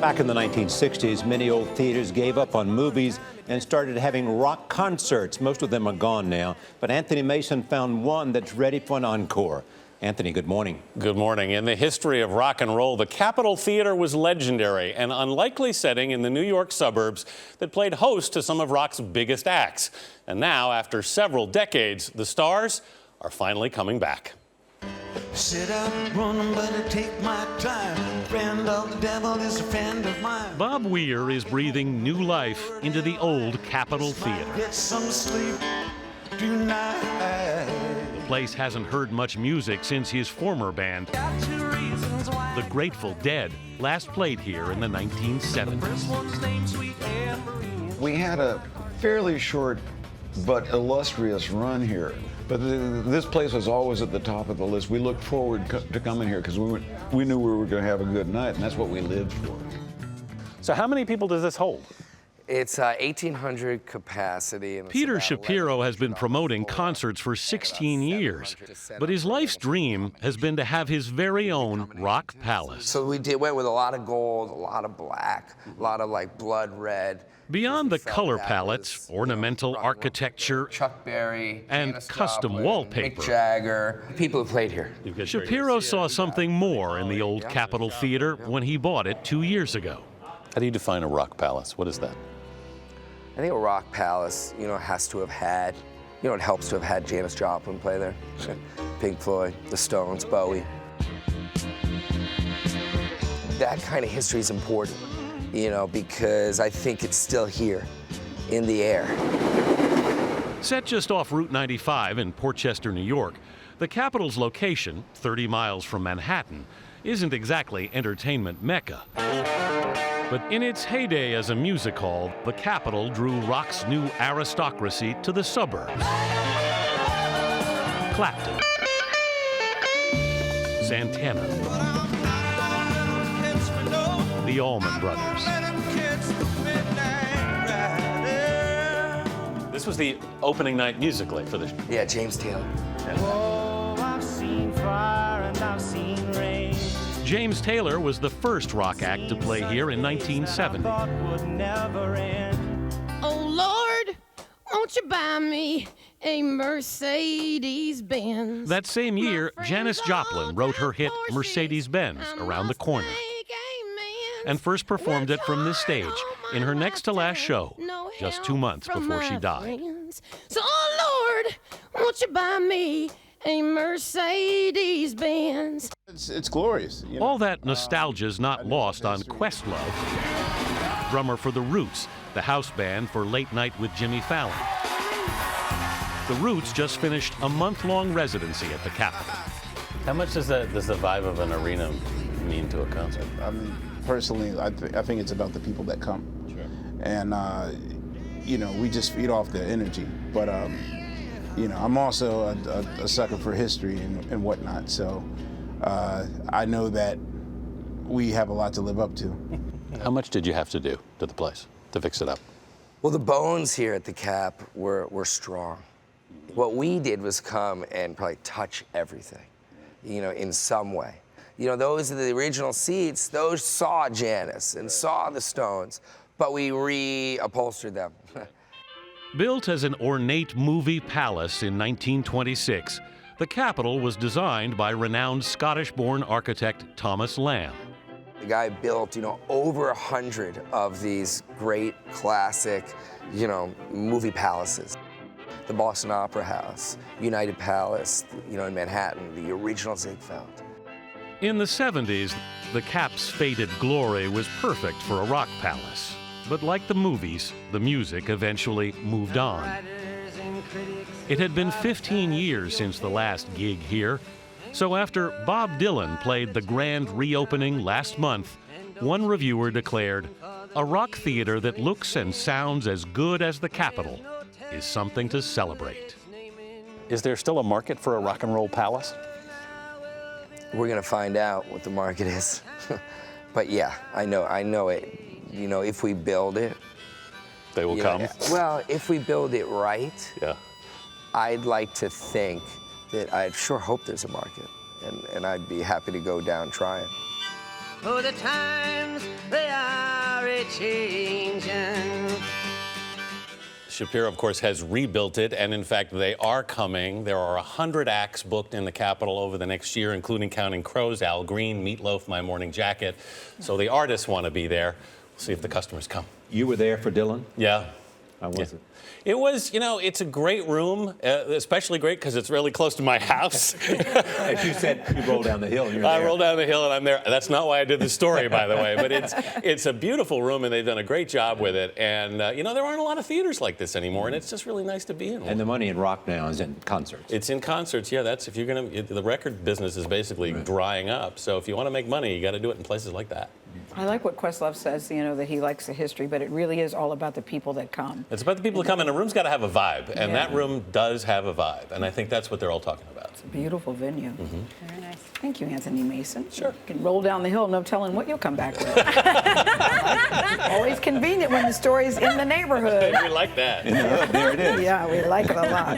Back in the 1960s, many old theaters gave up on movies and started having rock concerts. Most of them are gone now, but Anthony Mason found one that's ready for an encore. Anthony, good morning. Good morning. In the history of rock and roll, the Capitol Theater was legendary, an unlikely setting in the New York suburbs that played host to some of rock's biggest acts. And now, after several decades, the stars are finally coming back. Sit up, run, better take my time. Friend of the devil is a friend of mine. Bob Weir is breathing new life into the old Capitol Theater. Get some sleep tonight. The place hasn't heard much music since his former band, the Grateful Dead, last played here in the 1970s. We had a fairly short but illustrious run here. But this place was always at the top of the list. We looked forward to coming here because we knew we were going to have a good night, and that's what we lived for. So how many people does this hold? It's 1,800 capacity. And Peter Shapiro has been promoting concerts for 16 years, but his life's dream has been to have his very own rock palace. So we went with a lot of gold, a lot of black, a lot of like blood red. Beyond the color palettes, ornamental architecture, Chuck Berry, and custom wallpaper, Mick Jagger, people who played here. Shapiro saw something more in the old Capitol Theater when he bought it 2 years ago. How do you define a rock palace? What is that? I think a rock palace, has to have had, it helps to have had Janis Joplin play there, Pink Floyd, the Stones, Bowie. That kind of history is important, because I think it's still here in the air. Set just off Route 95 in Port Chester, New York, the Capitol's location, 30 miles from Manhattan, isn't exactly entertainment mecca. But in its heyday as a music hall, the Capitol drew rock's new aristocracy to the suburbs. Clapton, Santana, the Allman Brothers. This was the opening night musically for the... Yeah, James Taylor. Oh, I've seen fire and I've seen rain. James Taylor was the first rock act to play here in 1970. Oh, Lord, won't you buy me a Mercedes-Benz? That same year, Janis Joplin wrote her hit Mercedes-Benz, Around the Corner, and first performed it from this stage in her next-to-last show, just 2 months before she died. So, oh, Lord, won't you buy me a Mercedes-Benz? It's glorious. All that nostalgia's not lost on Questlove, drummer for The Roots, the house band for Late Night with Jimmy Fallon. The Roots just finished a month-long residency at the Capitol. How much does the vibe of an arena mean to a concert? I mean, personally, I think it's about the people that come. Sure. And, we just feed off their energy. But, I'm also a sucker for history and whatnot, so I know that we have a lot to live up to. How much did you have to do to the place to fix it up? Well, the bones here at the Cap were strong. What we did was come and probably touch everything, in some way. Those are the original seats. Those saw Janis and saw the Stones, but we reupholstered them. Built as an ornate movie palace in 1926, the Capitol was designed by renowned Scottish-born architect Thomas Lamb. The guy built, over 100 of these great classic, movie palaces. The Boston Opera House, United Palace, in Manhattan, the original Ziegfeld. In the 70s, the Cap's faded glory was perfect for a rock palace. But like the movies, the music eventually moved on. It had been 15 years since the last gig here, so after Bob Dylan played the grand reopening last month, one reviewer declared, "A rock theater that looks and sounds as good as the Capitol is something to celebrate." Is there still a market for a rock and roll palace? We're gonna find out what the market is. But yeah, I know it. If we build it, they will come. Well, if we build it right, yeah. I'd like to think that I sure hope there's a market, and I'd be happy to go down trying. Oh, the times they are changing. Shapiro, of course, has rebuilt it, and in fact, they are coming. There are 100 acts booked in the Capitol over the next year, including Counting Crows, Al Green, Meatloaf, My Morning Jacket. So the artists want to be there. We'll see if the customers come. You were there for Dylan? Yeah. How was it? It was, you know, it's a great room, especially great because it's really close to my house. As you said, you roll down the hill and you're there. I roll down the hill and I'm there. That's not why I did the story, by the way, but it's a beautiful room and they've done a great job with it. And, you know, there aren't a lot of theaters like this anymore, and it's just really nice to be in one. And the money in rock now is in concerts. It's in concerts, yeah. That's if you're going to, the record business is basically drying up. So if you want to make money, you got to do it in places like that. I like what Questlove says, you know, that he likes the history, but it really is all about the people that come. It's about the people that come, and a room's got to have a vibe, and that room does have a vibe, and I think that's what they're all talking about. It's a beautiful venue. Very nice. Thank you, Anthony Mason. Sure. You can roll down the hill, no telling what you'll come back with. Always convenient when the story's in the neighborhood. We like that. In the hood, there it is. Yeah, we like it a lot.